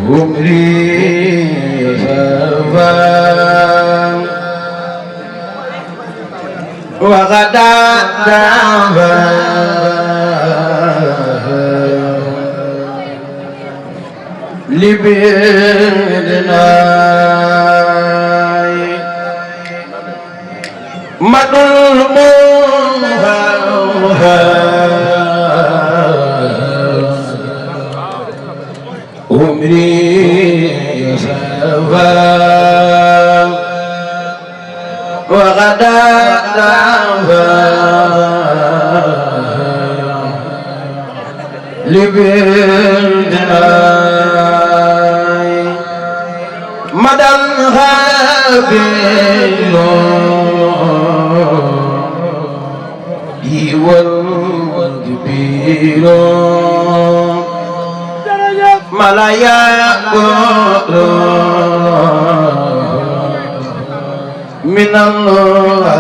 عمري سفر وغدا لبيدنا مظلوم عمري سفر وغدا لبيدنا مدى الغابر والكبير ملايا من الله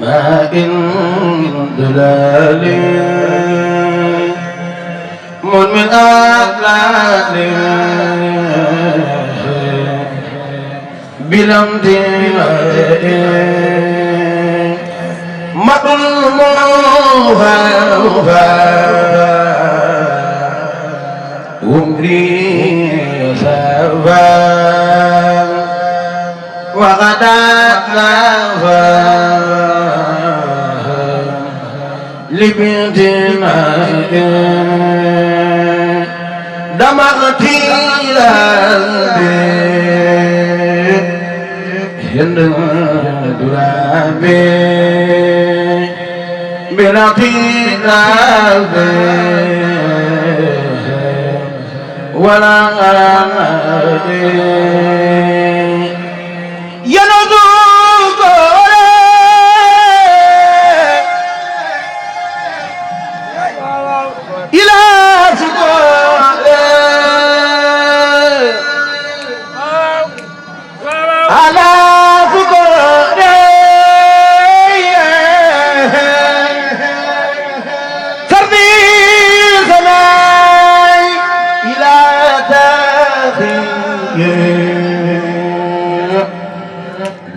ما إن دلالي من أقلالي بلمد مظلومها عمري سفر وغدا لبيتنا دمغتي للبيت هند درابي بلغتي للبيت ولا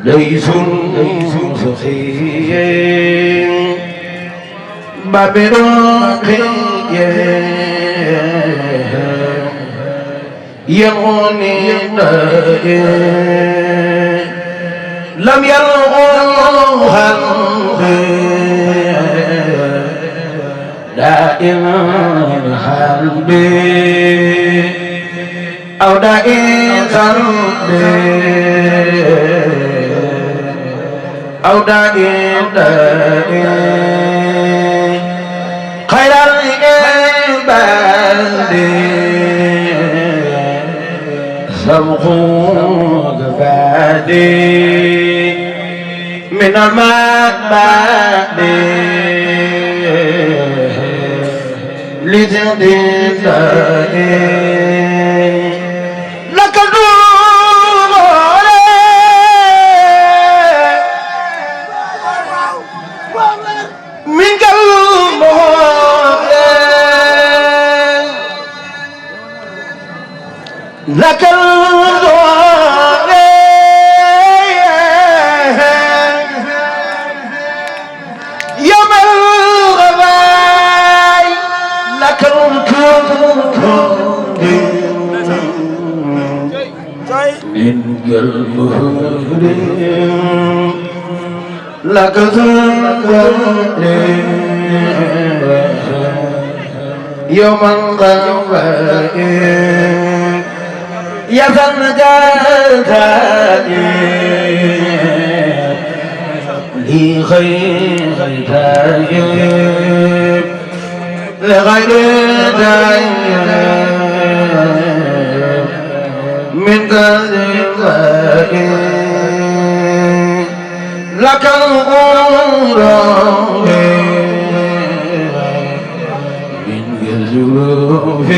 ليس سخي بابروقي يغني لم يلغوها دائم الحرب أو دائم أو دائم خير العباد سبقوك فادي من المعبد لتدين لك لك الدعاء يوم الغباء لك الكون من قلبه لك الذنب يوم الغباء يا فنجاتني لي خير لغير داعي من كذب لك الأمر من كذب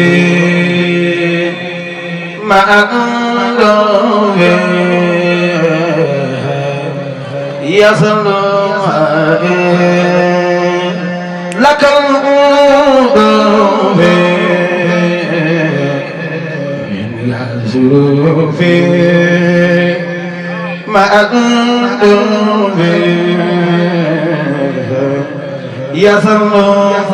ما أنظر يصلح لك الأمر من يعزف ما أنظر يصلح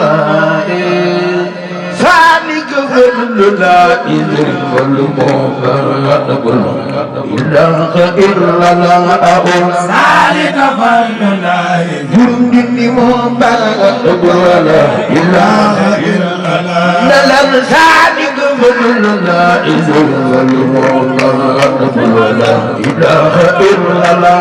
فضل لا إله إلا الله ذلك فضل الله جندي مبارك ولا إله إلا الله ذلك فضل لا إله إلا الله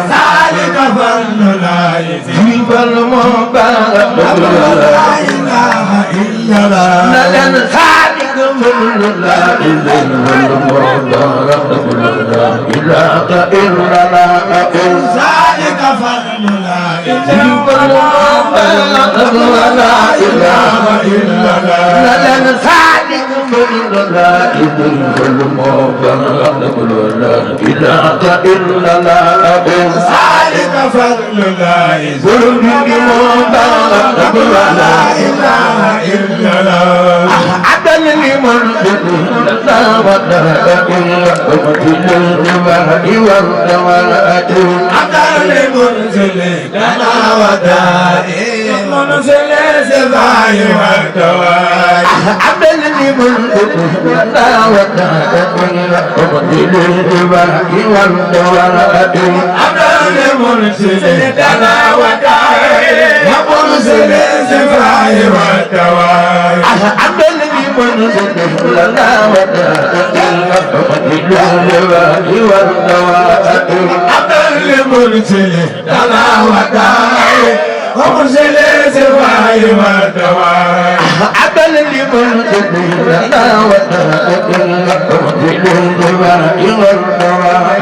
ذلك فضل الله جيب المبارك ولا إله إلا الله ذلك فضل لا إله إلا الله ذلك فضل لا جيب المبارك ولا إله إلا الله ذلك فضل لا إله إلا الله ذلك فضل لا لا إله إلا الله عدل لمن لا ودا إلا الرباء والدواء عدل لمنزل لا ودا منزل السباع والدواء عدل لمن لا ودا منزل الرباء والدواء عدل لمنزل لا ودا منزل السباع والدواء عدل لمنزل لا ودا منزل الرباء والدواء عدل لمنزل لا ودا ومرسل السماء والدواء عبد لمن لا ودا ومرسل السماء والدواء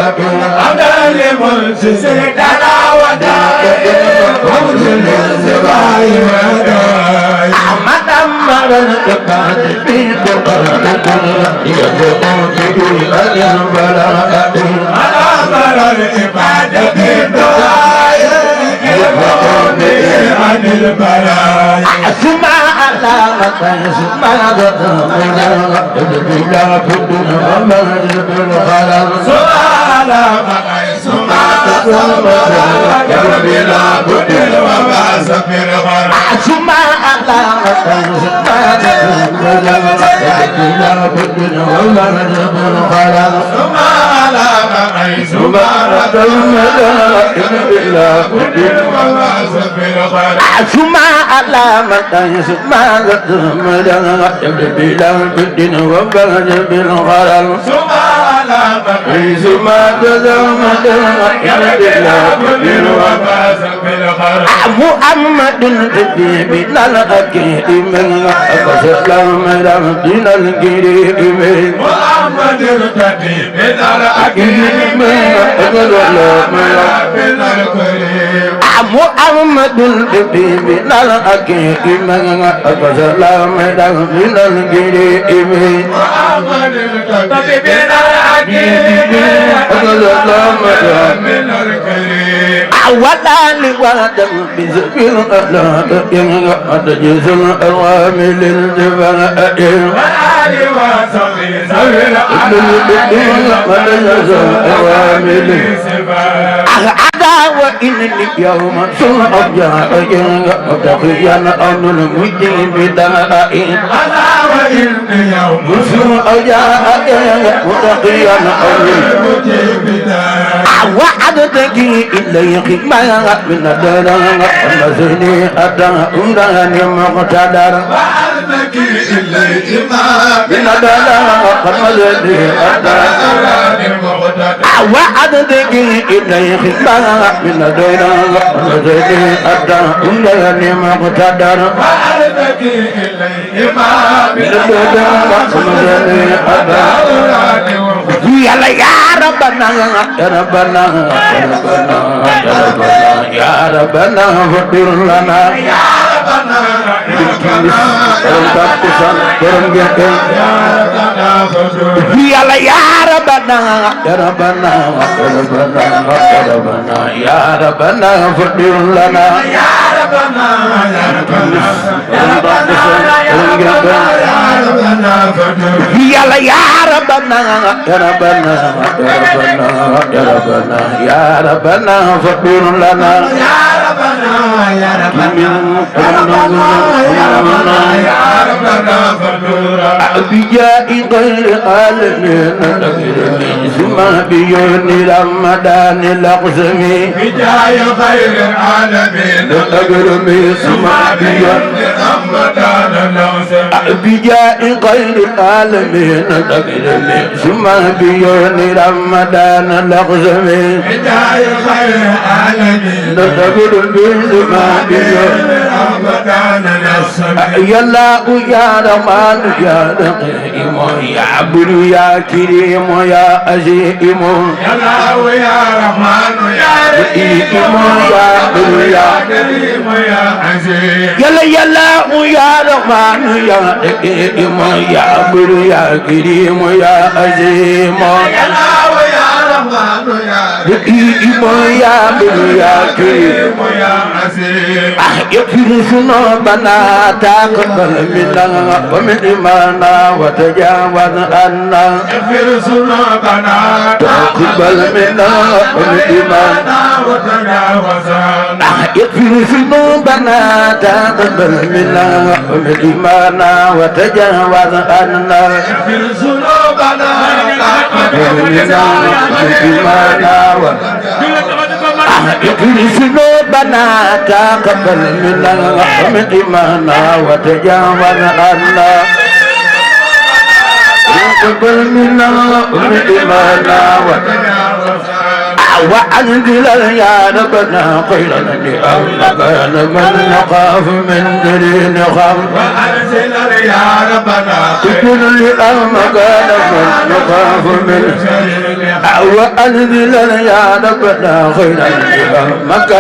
عبد لمن لا ودا ومرسل السماء والدواء أحمد أمر العباد في قرآن يدعو به البلاء أمر العباد في دعاء عن البلاء سمع علامة سمع غضب بلا بد ومن بالخلل سمع علامة سمع غضب بلا بد وما سفر غلل سمع علامة سمع غضب بلا بد ومن بالخلل سمع علامة سمع غضب بلا بد وما سفر غلل سمع علامة سمع غضب بلا بد ومن بالخلل سمع علامة سمع غضب بلا بد وما سفر غلل محمد الحبيب للأكيد من أسلم دين الكريم محمد الحبيب للأكيد من أسلم دين الكريم محمد الحبيب للأكيد من أسلم دين الكريم محمد الحبيب للأكيد من أسلم دين الكريم ولا لوادم بذكر الأخلاق ينقض جزء الأوامل الجبلاء ولا لوادم بذكر الأخلاق ينقض جزء الأوامل عداوة إنني يوم سوء جاء ينقض خيان أن المجيب دائم عداوة إنني يوم سوء جاء ينقض خيان أن المجيب دائم وعدتك إليك ما من الدرع والمزني أدعى أمران مقتدر من دانا قمزني وعدتك إليه خبا من دانا قمزني أدنى مقتدر وعدتك إليه من دانا قمزني أدنى يا ربنا يا ربنا يا ربنا يا ربنا يا ربنا فاغفر لنا يا ربنا يا ربنا يا ربنا يا ربنا يا ربنا يا ربنا فاغفر لنا يا ربنا يا ربنا يا ربنا يا ربنا يا ربنا يا ربنا فاغفر لنا يا ربنا يا ربنا يا ربنا يا ربنا فاغفر بجاء غير عالمين ثم بيون رمضان الأقسمي بجاء غير العالمين ثم بيون رمضان الأقسمي بجاء غير العالمين ثم بيون رمضان الأقسمي بجاء غير العالمين ثم بيون رمضان الأقسمي يا الله يا رحمن يا رحيم يا عبد يا كريم يا عزيم يا الله يا رحمن يا رحيم يا عبد يا كريم يا عزيم يا الله يا رحمن يا رحيم يا عبد يا كريم يا عزيم يا الله يا رحمن يا رحيم يا عبد يا كريم يا عزيم يغفر ذنوبنا تقبل منا ومن إيماننا وتجاوز عنا يغفر ذنوبنا تقبل منا ومن إيماننا وتجاوز عنا يغفر ذنوبنا تقبل منا ومن إيماننا وتجاوز عنا يغفر ذنوبنا تقبل منا ومن إيماننا يغفر ذنوبنا تقبل منا ومن إيماننا وتجاوز عنا تقبل منا ومن إيماننا وتجاوز وأنزل يا ربنا خيرا لأنك من نخاف من دين خاف وأنزل يا ربنا خيرا لأنك من نخاف من وأنزل يا ربنا خيرا لأنك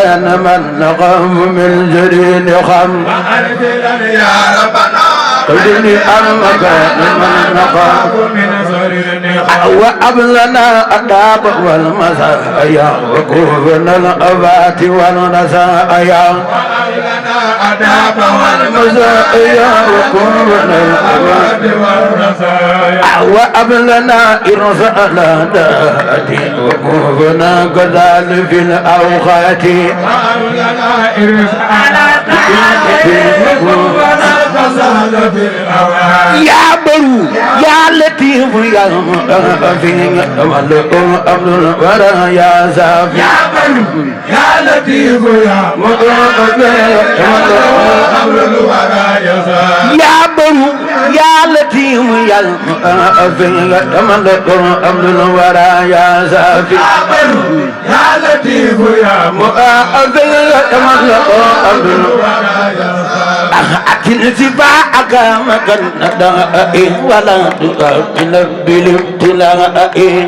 من نخاف من دين خاف وأنزل يا ربنا خذني أرمك من نخاف من زرين وأبلنا الداب والمسايا وكوفنا الأبات والنسايا وأبلنا الداب والمسايا وكوفنا الأبات والنسايا وأبلنا إرسال داتي وكوفنا كذلك في الأوقات وأبلنا إرسال داتي وكوفنا يا برو يا لطيف يا مغفر ولكم عبد الورى يا زافي يا برو يا لطيف يا مغفر ولكم عبد الورى يا زافي يا برو يا لطيف يا مغفر ولكم عبد الورى يا زافي يا برو يا لطيف يا مغفر ولكم عبد الورى يا زافي أكن سباعك مكان دائم ولا تؤمن بالابتلاء أكن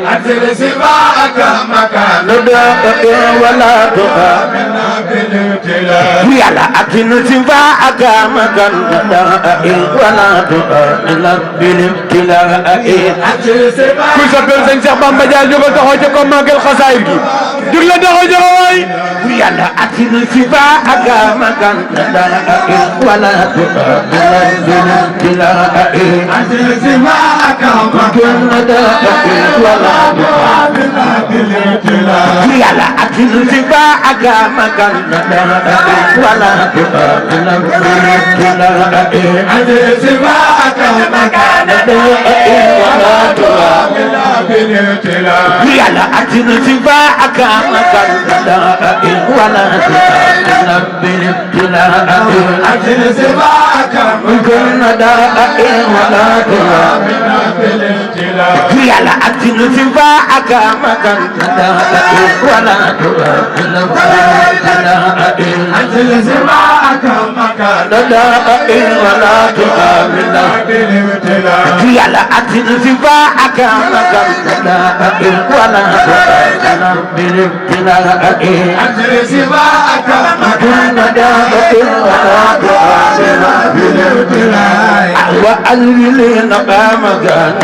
سباعك مكان دائم ولا تؤمن بالابتلاء يلا أكن سباعك مكان دائم ولا تؤمن بالابتلاء أكن سباعك كل سبب سنجح بمجال جبل تخرج كم ماكل خسائر جل تخرج واي يلا أكن سباعك مكان دائم ولا تؤمن بالابتلاء أكن سباعك مكان دائم ولا تؤمن بالابتلاء يلا أكن سباعك مكان دائم ولا تؤمن بالابتلاء أكن سباعك مكان دائم ولا تؤمن بالابتلاء يلا أكن سباعك مكان دائم ولا تؤمن بالابتلاء أكن سباعك كن داء ولا ترى يلا أتن سفاعك مكان داء ولا ترى أتن سفاعك مكان داء ولا ترى يلا أتن سفاعك مكان داء ولا ترى أتن سفاعك مكان داء ولا ترى وأنزل مقام مكان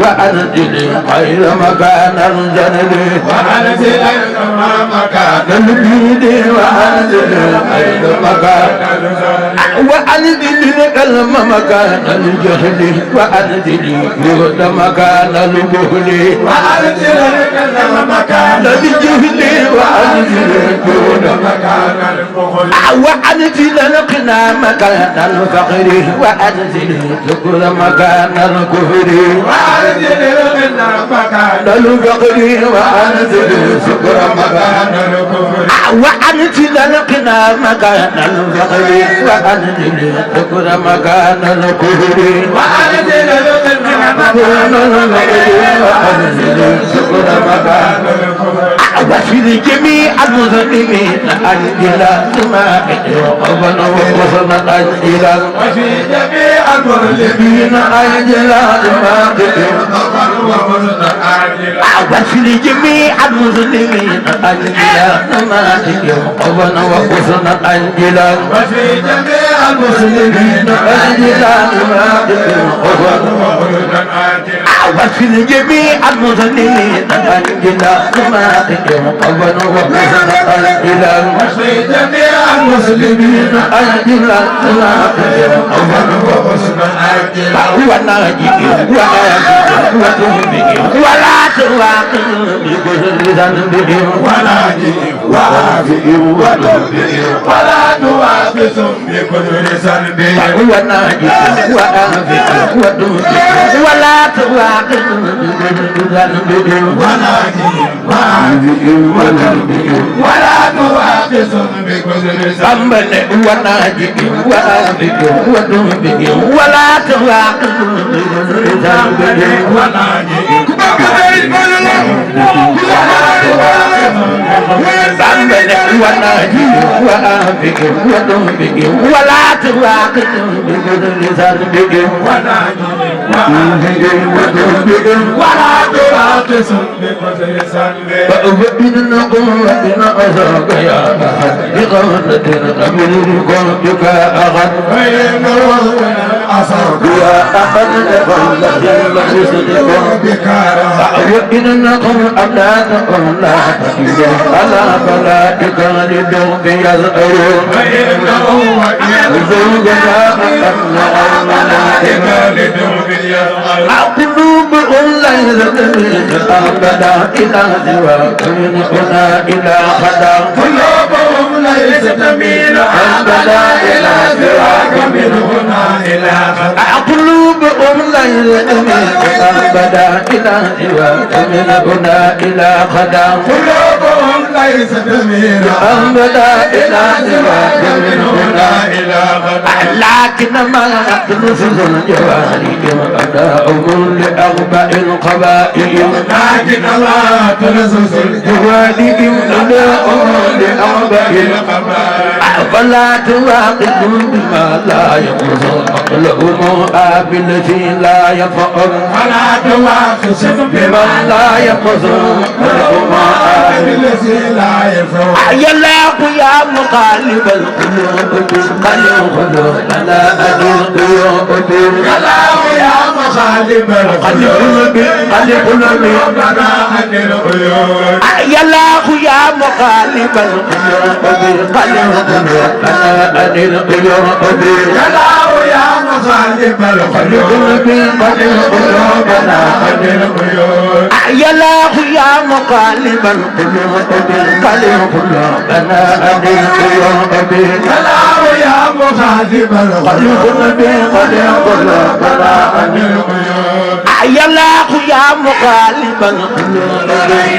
وأنزل خير مكان الجنة وأنزل مكان البيد وأنزل خير مكان وأنزل الكلم مكان الجهل وأنزل جهد مكان البخل وأنزل الكلم مكان الجهل وأنزل جهد مكان البخل وأنزل القنا مكان الفقر وأنزل الذكر مكان الكفر وأنزل الغنى مكان الفقر وأنزل الذكر مكان الكفر وأنزل الغنى مكان الفقر وأنزل الذكر مكان الكفر وأنزل الغنى مكان الفقر وأنزل الذكر مكان الكفر وفي جميع المسلمين أنزل سماء وقبل وقصد أنزل وفي جميع المسلمين أنزل سماء وفي جميع المسلمين أنزل سماء وقبل وقصد أنزل وفي جميع المسلمين أنزل سماء وقبل وفي جميع المسلمين أنزل سماء وقبل وقصد أنزل وفي جميع المسلمين أنزل سماء وقبل وقصد أنزل وناجي ولا تواقع بكل ذنب ولا وافئ ولا توافث بكل ذنب وناجي وافئ ولا تواقع بكل ذنب وناجي وافئ ولا توافث بكل ذنب وناجي وافئ ولا تواقع بكل ذنب وناجي بامبل وناجي وافق ودوبك ولا تواقف بكل ذنب وناجي وافق ودوبك ولا تواقف بكل ذنب فأبدنا قوتنا أزاق يا أحد بقولة قبل قلبك أغد يا أحد بقولة قلبك وإنكم أولاد أولاد على بلادك للدوب يزعرون وزوجنا أخذنا الملائكة للدوب يزعرون قلوب ليست من أبدا إلى سواك من هنا إلى خدا قلوبهم ليست من أبدا إلى سواك من هنا إلى خدا قلوبهم ليست من أبدا إلى سواك من هنا إلى خدا قلوبهم ليست من أبدا إلى سواك من هنا إلى خدا لكن ما تنفذ الجوارح أداؤهم لأغبى القبائل لكن ما تنفذ الجوارح أداؤهم لأغبى القبائل فلا تواقفوا بما لا يقصر عقلهم بالتي لا يفعل فلا تواقفوا بما لا يقصر عقلهم بالتي لا يفعل يا الله يا مقلب القلوب قلب قلوبنا أدل قلوبنا يا الله يا مقلب القلوب قلب قلوبنا أدل قلوبنا يا الله يا مقلب القلوب قلب قلوبنا أدل قلوبنا يا الله يا مقلب القلوب قلب قلوبنا أدل قلوبنا يا الله يا مقلب القلوب قلب قلوبنا أدل قلوبنا يا الله يا مقلب القلوب قلب قلوبنا أدل قلوبنا يا الله يا مقلب القلوب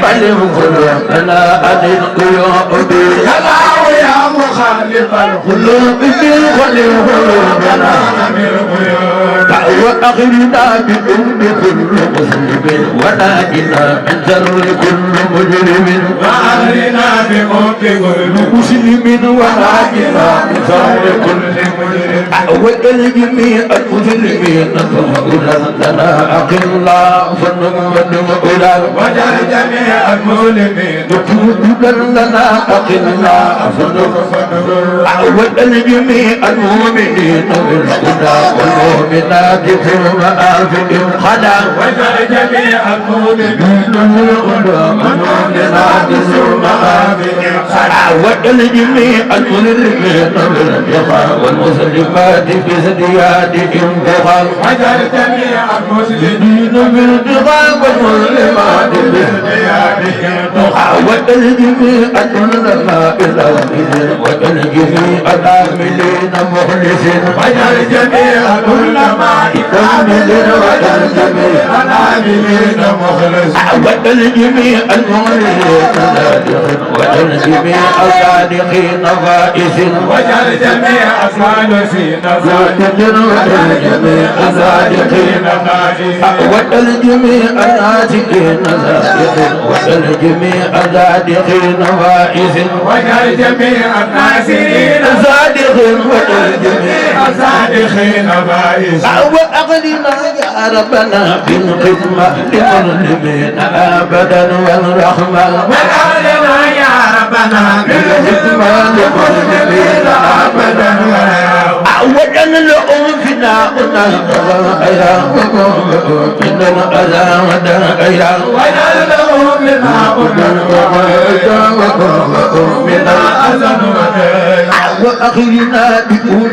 قلب قلوبنا أدل قلوبنا يا الله يا مقلب القلوب قلب قلوبنا وأخرنا بكل مسلم وناجنا من شر كل مجرم وأخرنا بحب كل مسلم وناجنا من شر كل مجرم والجميع المسلمين فهؤلاء لنا أقلا فنمن أولى وجعل جميع المسلمين وجودا لنا أقلا والجميع المؤمنين بالهدى والمؤمنات في مآفهم خدا وجعل جميع المسلمين بالهدى والمؤمنات في مآفهم خدا والجميع المسلمين بالهدى والمسلمات في زدياتهم بخل وجعل جميع المسلمين بالهدى والمسلمات في زدياتهم بخل والجميع العلماء العاملين والجميع العاملين مخلصين وجعل جميع العلماء العاملين والجميع العاملين مخلصين والجميع المخلصين والجميع الصادقين فائزين وجعل جميع الصالحين والجميع الصادقين والجميع الناسكين والجميع الصادقين فائزين وجعل جميع الناصرين صادقين والجميع الصادقين فائزين وأغننا يا ربنا بالخدمة للمسلمين أبدا والرحمة وجعلنا يا ربنا بالخدمة للمسلمين أبدا وجل لهم فينا أيا إن الأذى ودايا وجعل لهم مما من الأذن وأخينا بكم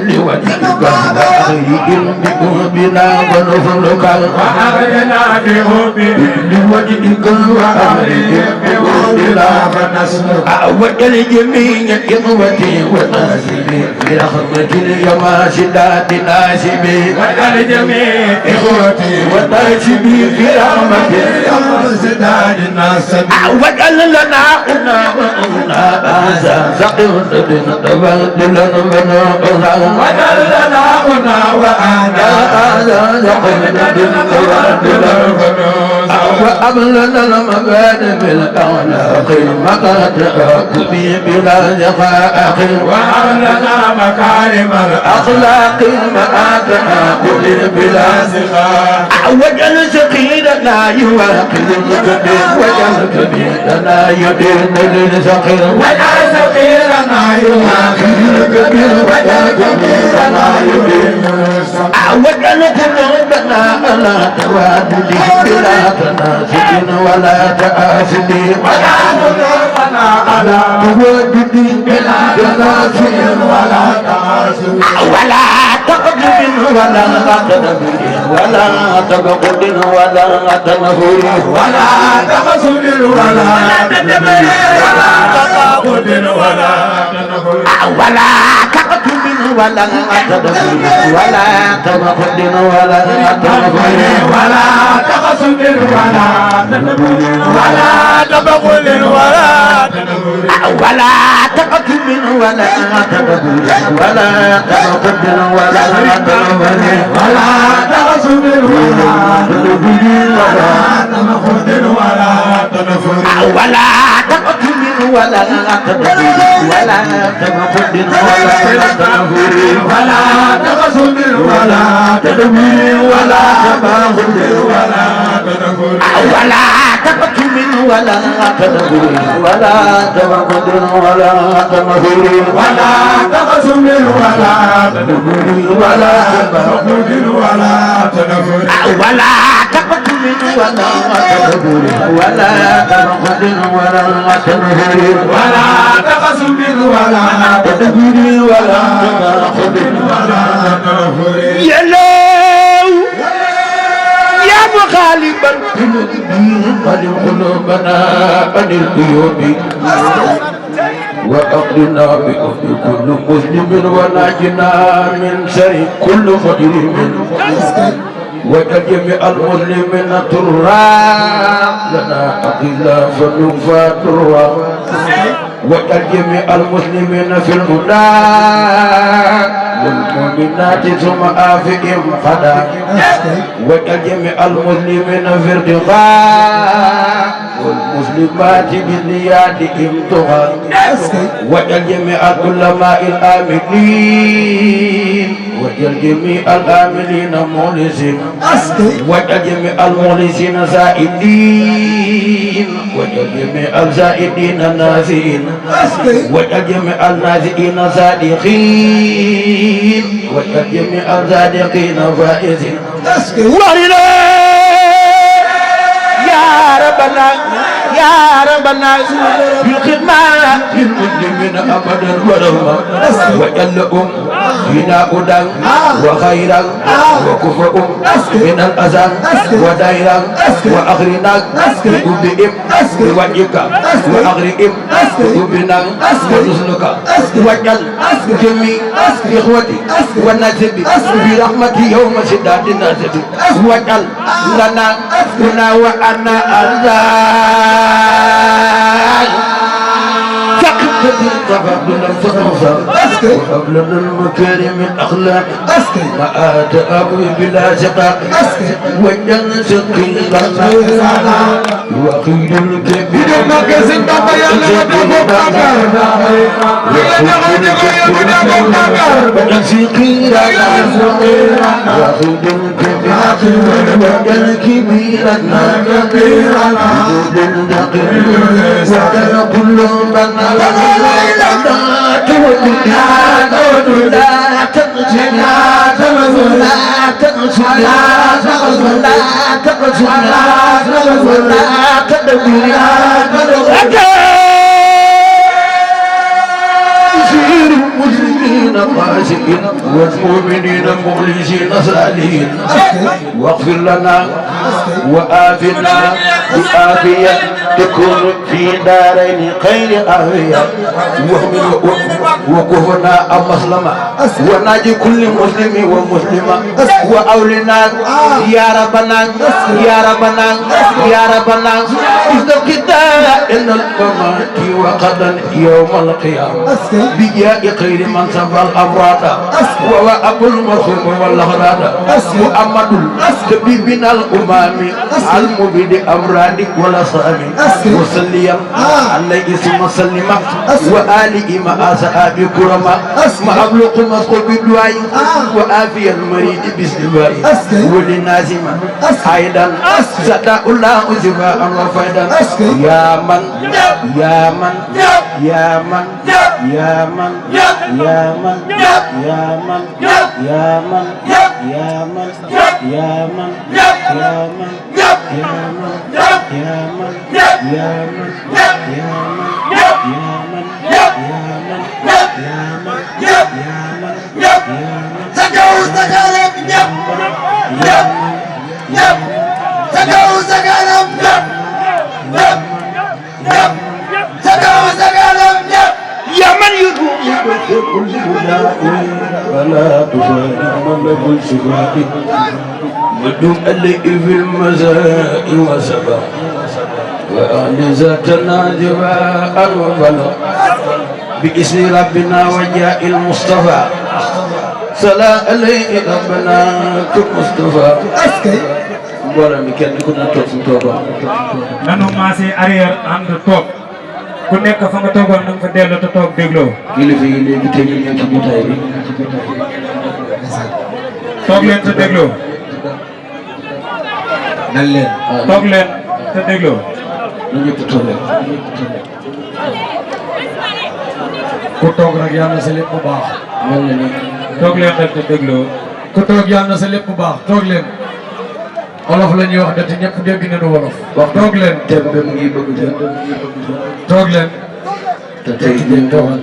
لوجهك وأخيهم بكم بنا ونفلك وأخرجنا بحبهم لوجهك وأخيهم بكم بنا فنسلك وجل جميع إخوتي وناسبي برحمة اليوم شدات ناسبي وجعل جميع إخوتي وناسبي في رحمة وزداد الناس وجل لنا أنا هذا سقيم بنا تبدلا بنا وجعل لنا هنا وأنا هذا سقيم بنا تبدلا وأبلنا المبادئ بالأخلاق مقاطع كبي بلا زقاق وأهلنا مكارم أخلاق مقاطع كبي بلا الأخلاق وجل سقيرنا يواقظ الكبير وجل كبيرنا يدين للسقير وجعل سقيرنا يواقف الكبير وجعل كبيرنا يدين وجل قلوبنا على توادد بلا تناسب ولا تآسد وجعل قلوبنا على توادد بلا تناسب ولا تعاسف ولا تقدم ولا تدبر ولا تبقد ولا تنفر ولا تخسر ولا تدبر ولا تقابل ولا تنفر ولا تقدم ولا تدبر ولا تبقد ولا تنفر ولا تخسر ولا تدبر ولا تقابل ولا تنفر ولا تقدم ولا تدبر ولا تبقد ولا تنفر ولا تخسر ولا تدبر ولا تقابل ولا تنفر ولا تقتل ولا تدبر ولا تبقد ولا تنفر ولا تخسر ولا تدبر ولا تقابل ولا تنفر ولا تقتل ولا تدبر ولا تبقد ولا تنفر ولا تخسر ولا تدبر ولا تقابل ولا تنفر ولا تقتل ولا تدبر ولا تبقد ولا تنفر ولا تخسر ولا تدبر ولا تبقد ولا تنفر يلو يا مخالب القلوب قلب قلوبنا عن القيوب وأقلنا بأفضل كل مسلم وناجنا من شر كل مجرم وجميع المسلمين ترى لنا أقلا فنفا ترى واجعل جميع المسلمين في الهدى والمؤمنات ثم آفئهم خدا واجعل جميع المسلمين في ارتقاء والمسلمات بنياتهم تغى واجعل جميع العلماء الآمنين واجعل جميع الآمنين مخلصين واجعل جميع المخلصين زائدين واجعل جميع الزائدين نازئين واجعل جميع النازئين صادقين واجعل جميع الصادقين فائزين وارنا يا ربنا يا ربنا بالخدمة للمسلمين أبدا ورحمة واجعلهم فينا هدى وخيرا وكفؤهم من الأذى ودائرا وأغرنا بهم بوجهك وأغرهم بنا ونزلك واجعل جميع إخوتي ونسبي برحمتي يوم شداد الناسب واجعل لنا هنا وأنا أرزاق تفضل الفضل وقبل المكارم الأخلاق ما آت أبوي بلا شقاق وجن سقي لنا وقيل الكبير ما كسب المسلمين قاسئين والمؤمنين مخلصين صالحين واغفر لنا وآفنا بآفية تكون في دارين خير آفية وكفنا المسلمة وناجي كل مسلم ومسلمة وأولنا يا ربنا يا ربنا يا ربنا إذا إن الممات وقدا يوم القيامة بجاء خير من سبى الأمراض وهو أبو المرحوم والأغراض محمد طبيبنا الأمام المبيد أمراض والأصحاب وسلم عليه ثم سلم وآله مع أصحاب كرما مع أبلغ مسقط بالدعاء وآفي المريض بالدعاء ولنازما أيضا زاد الله شفاء وفيدا يا من يا من يا من يا من يا من يا من يا من يا من يا من يا من يا من يا من يا ولا تفارق ملك الشفاء ودم اللي في المزاء وسبا وأهل ذاتنا جباء وبلا بإسم ربنا وجاء المصطفى صلى عليه ربنا كمصطفى mbooloo mi kenn ku ne toog fu mu toogoon. nanu maase arrière ànd toog ku nekk fa nga toogoon na nga fa delloo te toog dégloo. kilifa yi léegi tey ñu ñëw ci jotaay bi. toog leen te dégloo. nan leen. toog leen te dégloo. na ñëpp toog leen. ku toog rek yàlla na sa lépp bu baax. mel na ni. toog leen rek te dégloo. ku toog yàlla na sa lépp bu baax toog leen. wolof la ñuy wax de te ñëpp dégg nañu wolof. wax toog leen. thème bi mu ngi bëgg jël. toog leen. te tey jii toogal.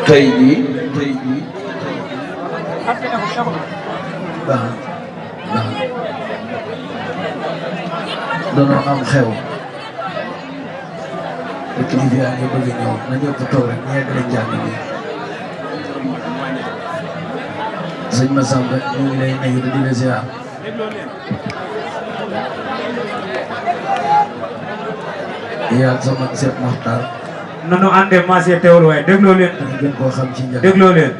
tey jii. danoo am xew. te kilifa yaa ngi bëgg ñëw na ñëpp toog rek ñu yegg leen jàng bi. sëñ Massamba ñu ngi lay nuyu di la ziar. yaa sama Seex Maxtaar nanu àndee maasee teewul waaye dégloo leen gën koo xam ci njàng dégloo leen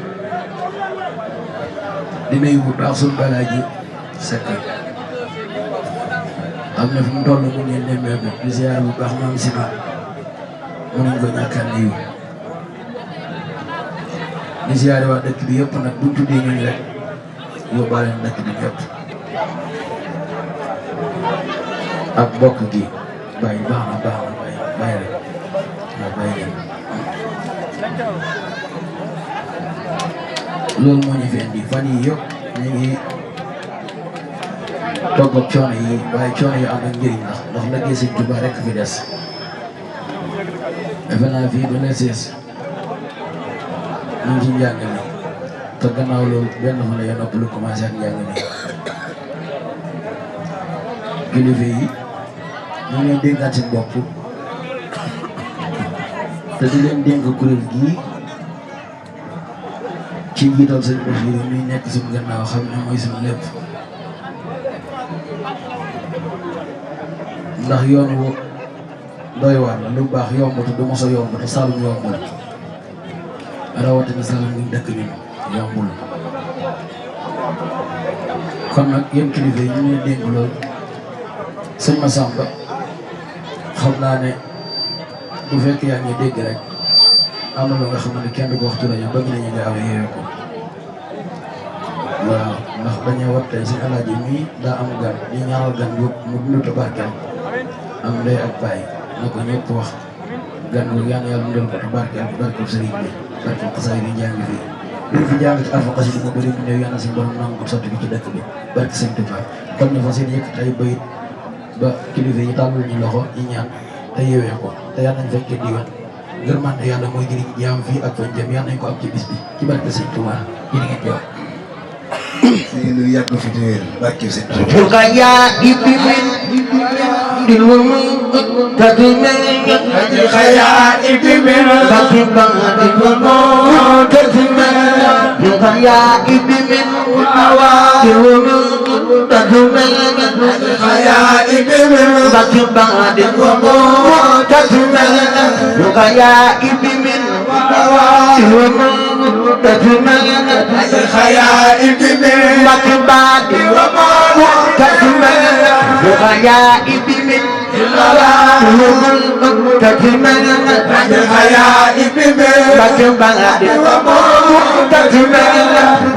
di nuyu bu baax suñu balaa ji sekk am na fu mu toll mu ngi nemmeeku di ziar bu baax maam Sima mënuñ ko ñàkk a nuyu di ziare waa dëkk bi yëpp nag buñ tuddee ñooñu rek yóbbaale dëkk bi yëpp ak bokk gi bàyyi baax na bàyyi rek waaw bàyyi leen loolu moo ñu fi indi fan yii yëpp ñu ngi togg ak coono yi waaye coono yi am na njëriñ ndax liggéey Sëñ Tuubaa rek fi des defe naa fii ba le 16 ñu ngi ci njàng mi te gannaaw loolu benn fan la nopp lu commencé ak njàng mi kilifa yi ñu ngi leen dénkaat seen bopp te di leen dénk kuréel gii ci njiital sëñ Basiru mi nekk suñu gannaaw xam ne mooy suñu lépp ndax yoon wu doy waar la lu baax yomb te du mos a yomb te Saalum yombul rawatina Saalum ñu dëkk ñun yombul kon nag yéen kilifa yi ñu ngi dénk loolu sëñ Massamba xam naa ne bu fekkee yaa ngi dégg rek am na lu nga xam ne kenn du ko wax ci rajo bëgg nañu gaaw a yeewee ko waaw ndax dañoo war tey si alaaji mii daa am gan di ñaanal gan bu mu dund te barkeel am ndey ak baay na ko ñëpp wax gan bu yàlla yàlla mu dal ko te barkeel sëriñ bi barkeel xasaay bi jàng fii liñ fi jàng ci alfa xasida mu bëri mu ñëw yàlla si borom nangu ko sotti ko ci dëkk bi barke sëñ Tuubaa kon ñu fas yéene yëkkati ay bayit ba kilifa yi tàllal ñu loxo ñu ñaan te yeewee ko te yàlla nañ fekkee diwan ngërmande yàlla mooy jëriñ jaam fii ak fañ jëm yàlla nañ ko am ci bis bi ci barke sëñ Tuubaa jërë ngeen jëf fii lu yàgg fi téer barke sëñ Tuubaa Purka yaa ibi min dilwum tadumel xayaa ibi min baki bang dilwum tadumel Purka yaa ibi min dilwum tadumel xayaa ibi min baki bang dilwum tadumel Purka yaa ibi min dilwum tadumel xayaa ibi min baki bang dilwum tadumel Purka yaa ibi min تجمل xayaa ibi min بكم بعد تجمل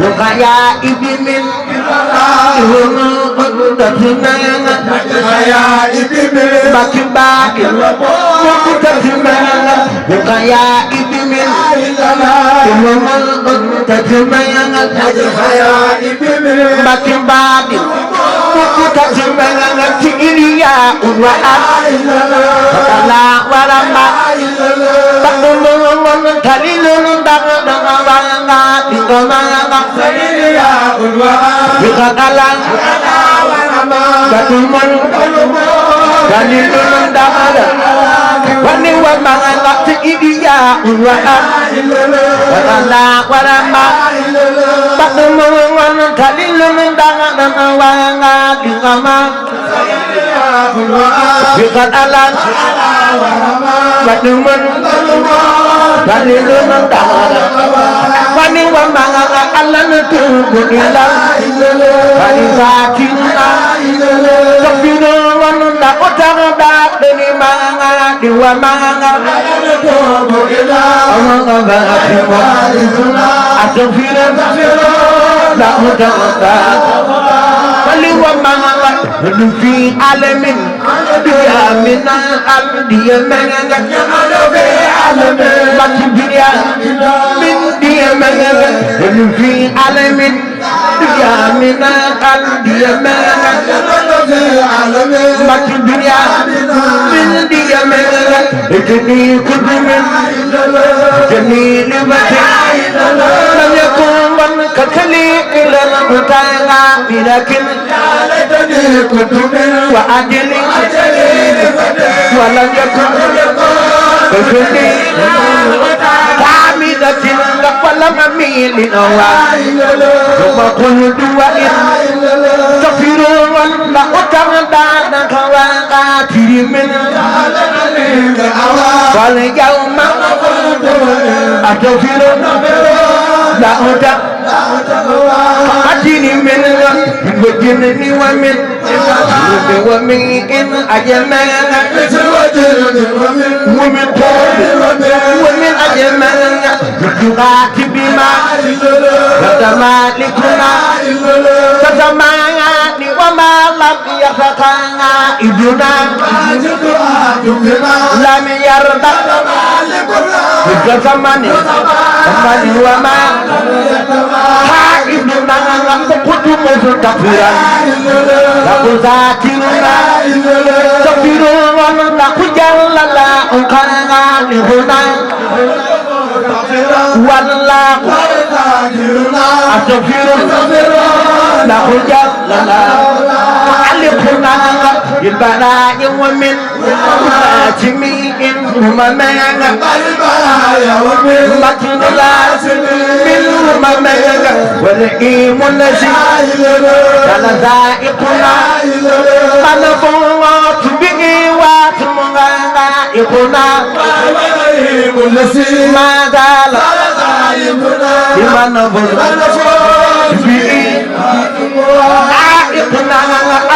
رقيا ابن تجمل xayaa ibi min بكم بعد تجمل رقيا ابن تجمل xayaa ibi min بكم بعد تجمل تجريا وألا ورما Bakdulun kalilun dang wanga dingomanga ya ulwa bikakalan badulun kalilun dang wani wamanga tiidia ulwa wala warama Bakdulun kalilun dang wanga dingomanga bikakalan Badulun kalilun dang wani wamanga alan tubunila wani sakina kabino wanunda utanga deni manga diwa manga tubunila amanga bakiwa atufira la utanga wali wamanga fi alamin dia minal dia manga fi alamin baki dia min dia manga fi alamin dia minal dia manga fi alamin baki dia min dia manga ikni kudumin jamil wajhi lam yakun man kakali ila mutanga birakin وأجل ولم يكن بكل تعميدة ولم أميل ثم قلت وإن تغفروا ولا أتمدانك وقاتل من واليوم أتغفر لا أدع أتيني من وجنني ومن إن أجمل ومن طول ومن أجمل يقات بما وتمالكنا تزماني وما لم يفقنا إبنا لم يرضى بزماني وما حائبنا فقد مستغفرا لقد ذاكرنا تغفرون لقد جل لا أنقلنا لهنا والله أستغفر لقد جل لا علقنا بالبلاء ومن جميع هممنا مكن لازم من هممنا والإيم الذي كان ذائقنا فنفوت به واتمغائقنا ما زال لمن نفوت به عائقنا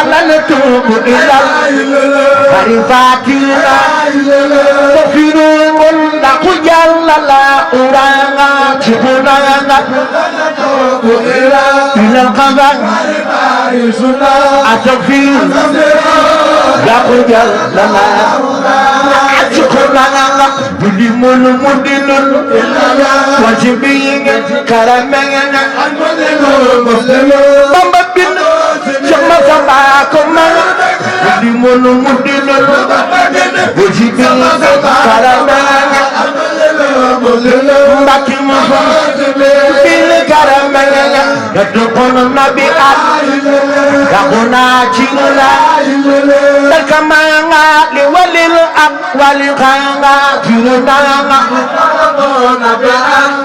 ألا نتوب إلى معرفتنا تغفرون لقد جل لا أرانا تبنا إلى القبر أتغفر لقد جل لا أتقنا بدمون مدن وجبين كرمنا بابا بن جمع سباكم بدمون مدن وجبين كرمنا mbaki mo bil karamana yadukun nabi yakuna chila takamanga liwalil aqwal khanga kirunanga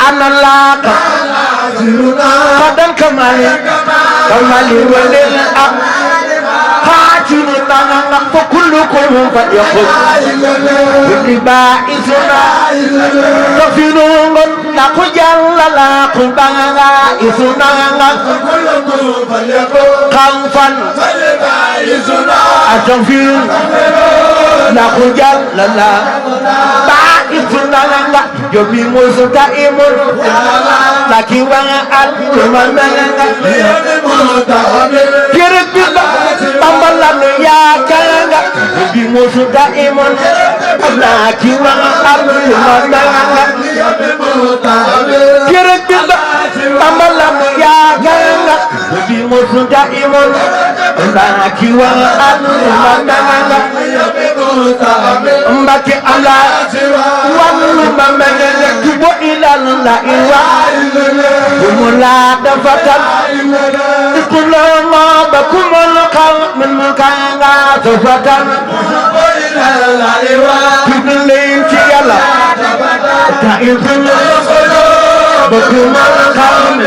analaka qadan kamali walil aq فاجرنا فكلكم فيقول ببائسنا تغفرون لقد جل لا قبانا إسنا خوفا أتغفر لقد جل لا بائسنا جمي مستقيم لكن وعد Bambalan ya kanga bi musuda imun na kiwa alumana kirkida bambalan ya kanga bi musuda imun na kiwa alumana mbaki ala wallu mamana kubo ila la iwa umula dafatan kulama bakumul من مكانا تفتن كبلين تيالا تايفن بكم القوم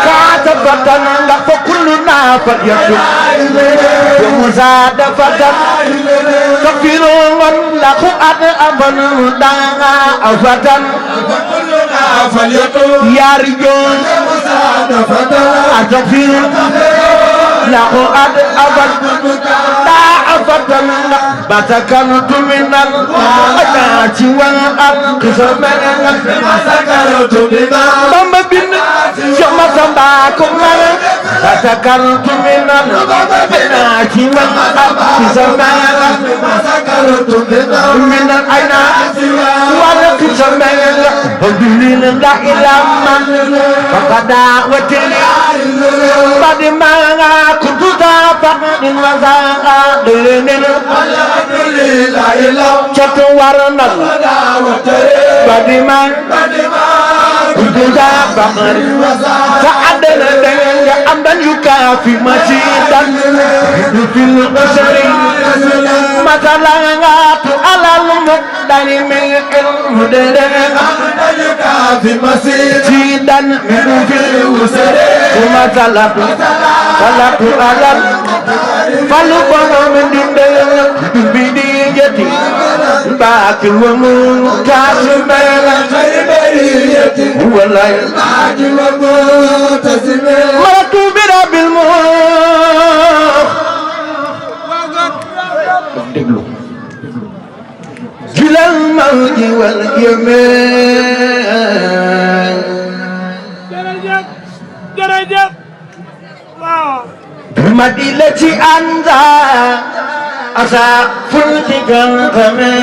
كاتفتن فكلنا فليكن ومزادفة كفرون لكم أبن دانا أفتن يا رجال أتفرون lahu ad abad ta'afatana batakantu minal ajati wal aqsamana batakantu minal bamba bin jama samba kumana batakantu minal ajati wal aqsamana batakantu minal aina wal aqsamana bilil la ilaha faqada watili badima kuntu faqadin wa zaqa dilil catu warna badima kuntu faqadin wa zaqa ta'adana dengan amdan yukafi majidan fil usri matalangatu alal muqdani min ilmu في مسجدا من في الوسر وما طلب على فلبنا من دين بدي برية باك ومنتصم بين خير برية هو لا باك ومنتصم مرت برب الموت déglu jilal mawji wal yamin jërëjëf waaw madilati anda asa fulti gangame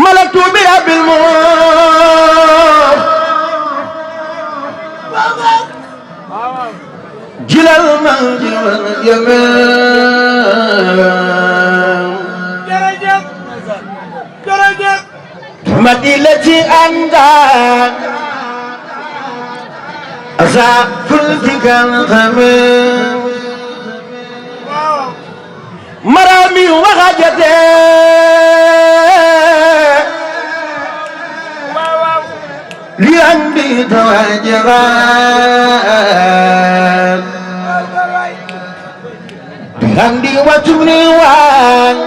malaktu bi abil mu jilal mawji wal yamin jërëjëf jërëjëf madilati anda asa fulti gangame مرامي وغجته لأنبي تواجران بغندي وتمني وان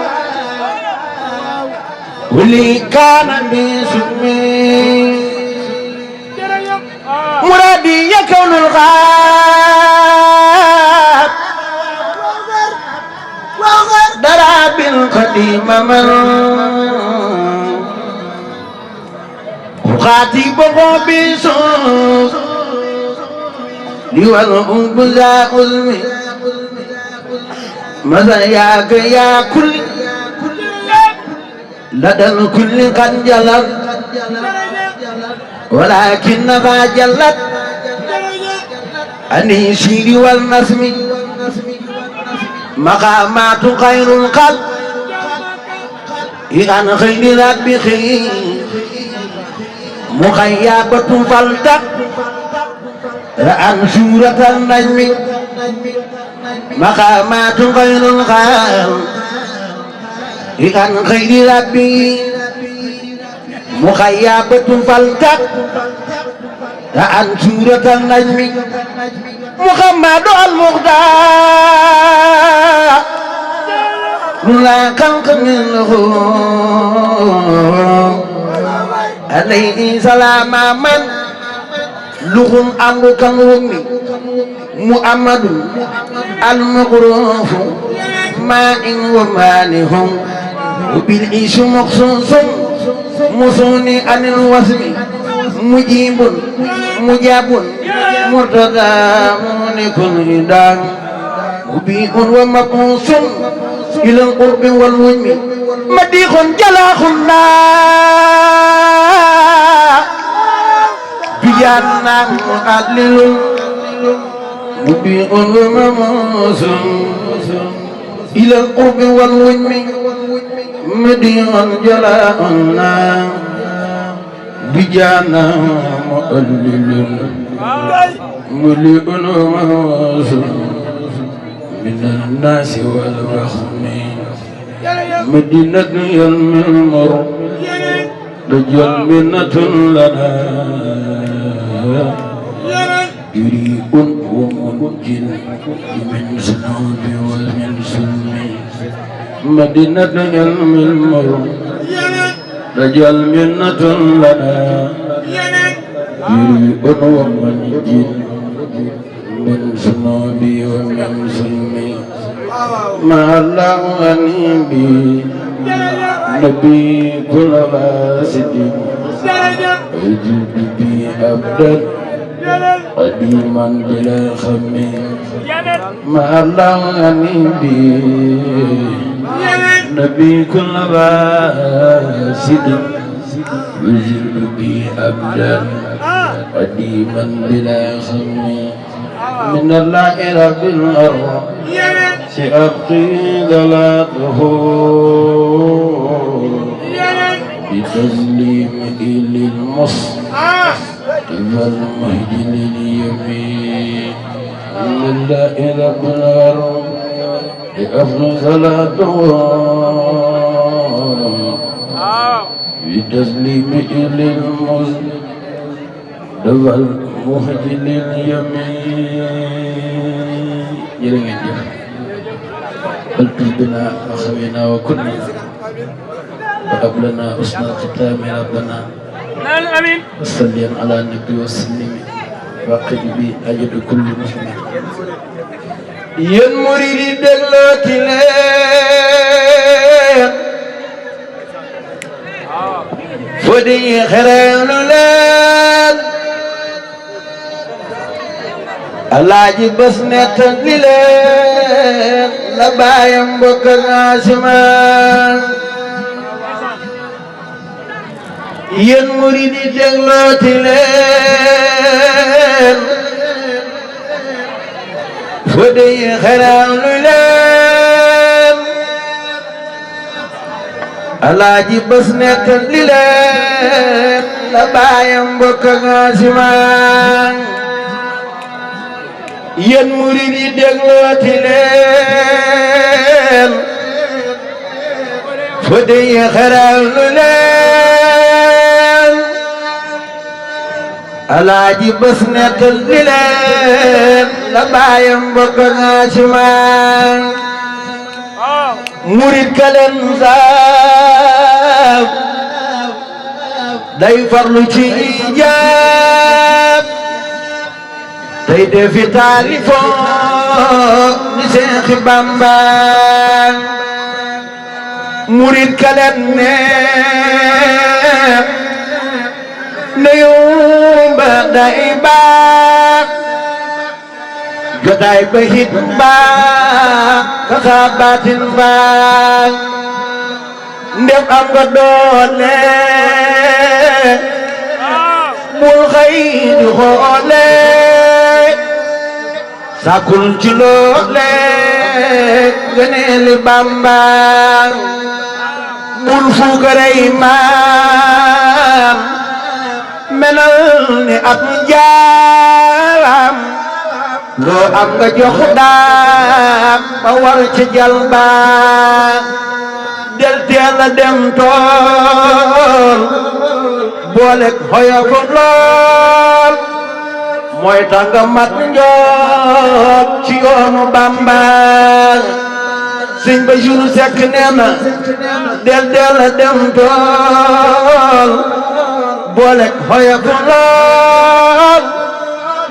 ولي كان بسمي مرادي يكون الغاب دراب القديم من خاتبه بصوت لولهم بلا علمي مزاياك يا كل لدى الكل قد جلت ولكنها جلت أني شيري والنسم مقامات خير القلب عن خير ربه مخيبة فلتق عن سورة النجم مقامات خير القلب عن خير ربه مخيبة فلتق عن سورة النجم محمد المختار لا خلق منه عليه سلام من لهم أمر كنومي محمد المغروف ماء ومالهم وبالعيش مخصوص مصوني عن الوسم مجيب مجاب مرتضى مونك هدان مبيء ومقوس إلى القرب والوجم مديح جلاخنا بيانا مقلل مبيء ومقوس إلى القرب والوجم مديح جلاخنا بجانا مقلل مليء ومقوس من الناس والرحم مدينة يلم المر رجل منة لنا جريء ومنجل من سنوب ومن سلم مدينة يلم المر رجل منة لنا جريء ومنجل من سنوبي ومن سلمي ما الله أنيبي نبي كل باسد أجد بي أبدا قديما بلا خمي ما الله أنيبي نبي كل باسد أجد بي أبدا قديما بلا خمي من الله رب الأرض سأبقي ذلاته بتسليمه للمصطفى المهد لليمين من الله رب الأرض سأبقي ذلاته بتسليمه للمصطفى المهد لليمين jërë ngeen jëf altul bina wa xawina wa kunna wa ablana usna xitaami rabbana آمين wasalliyan ala nabi wa sallimi waqid bi ajadu kulli muslimin yéen murid yi déglooti leen foo di xereelu leen alaaji bés nettali leen la baayam bokk Asimaan yéen murid yi déglooti leen foo di xereelu leen alaaji bés nettali leen la baayam bokk Asimaan yéen murid yi déglooti leen foo di xereelu leen alaaji bés nettali leen la baayam bokk Asimaan murid ka leen saab day farlu ci ijaab tey defi taalifoo ni Seexi Bamba murid ka leen ne yomba day baax jotaay ba hit baax ka baatin baax ndem am nga doole bul xëy di xoole sakul ci loole gëneeli Bamba bul fuukarey maam menal ni ab jaam loo am nga jox daam ba war ci jalba del teel a dem tool boolek xoyofu lool mooy tax nga mat njool ci yoonu Bamba sëñ Basiru Sekk nee na del teel a dem tool boolek xoyofu lool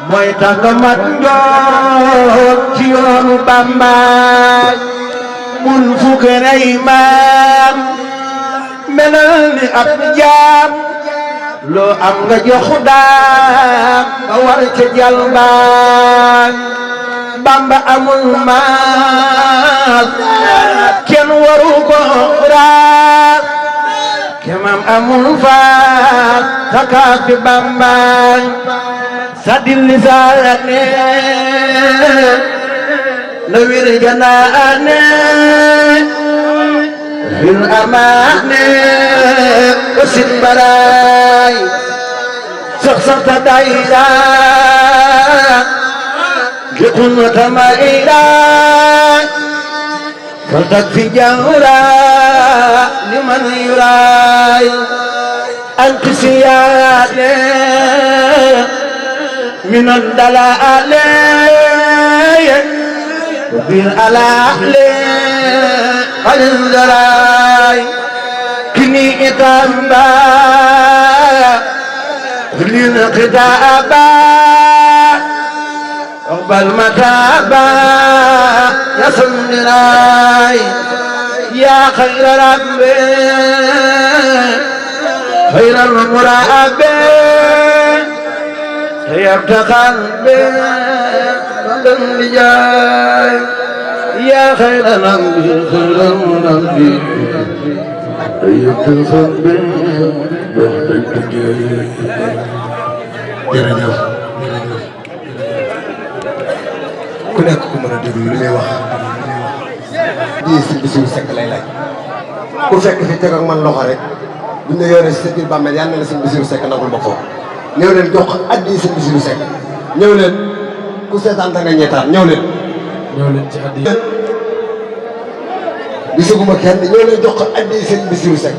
mooy tax nga mat njool ci yoonu Bamba bul fukarey maam melal ni ab jaam loo am nga jox daam ba war ca jalba Bamba amul maas kenn waru ko raas kemam amul faas sakaas bi Bamba sadil lisaane na wir janaane fil amaane wasit baraay sax ta dayra jekun tamayra faltak fi jawra liman yuraay antisiyaane من الدلال بالألال قد انزلاي كني إتابا للقتابا اقبل متابا يسندراي يا خير ربي خير المرابي يبتغى بدن لجاي يا خير نبي خير نبي يبتغى بدن لجاي jërëjëf ku nekk ku mën a déglu li may wax di Sëñ Bassirou Seck lay laaj ku fekk fi teg ak man loxo rek bu ñu la yoree si sa biir bàmmeel yal na la Sëñ Bassirou Seck nagul ba foofu ñëw leen jox ko addi Sëñ Bassirou Seck ñëw leen ku seetaan da nga ñeetaan ñëw leen ci addi gisaguma kenn ñëw leen jox ko addi Sëñ Bassirou Seck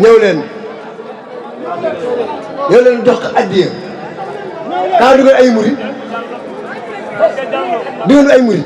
ñëw leen jox ko addi kaa dugal ay murid di ngeen ay murid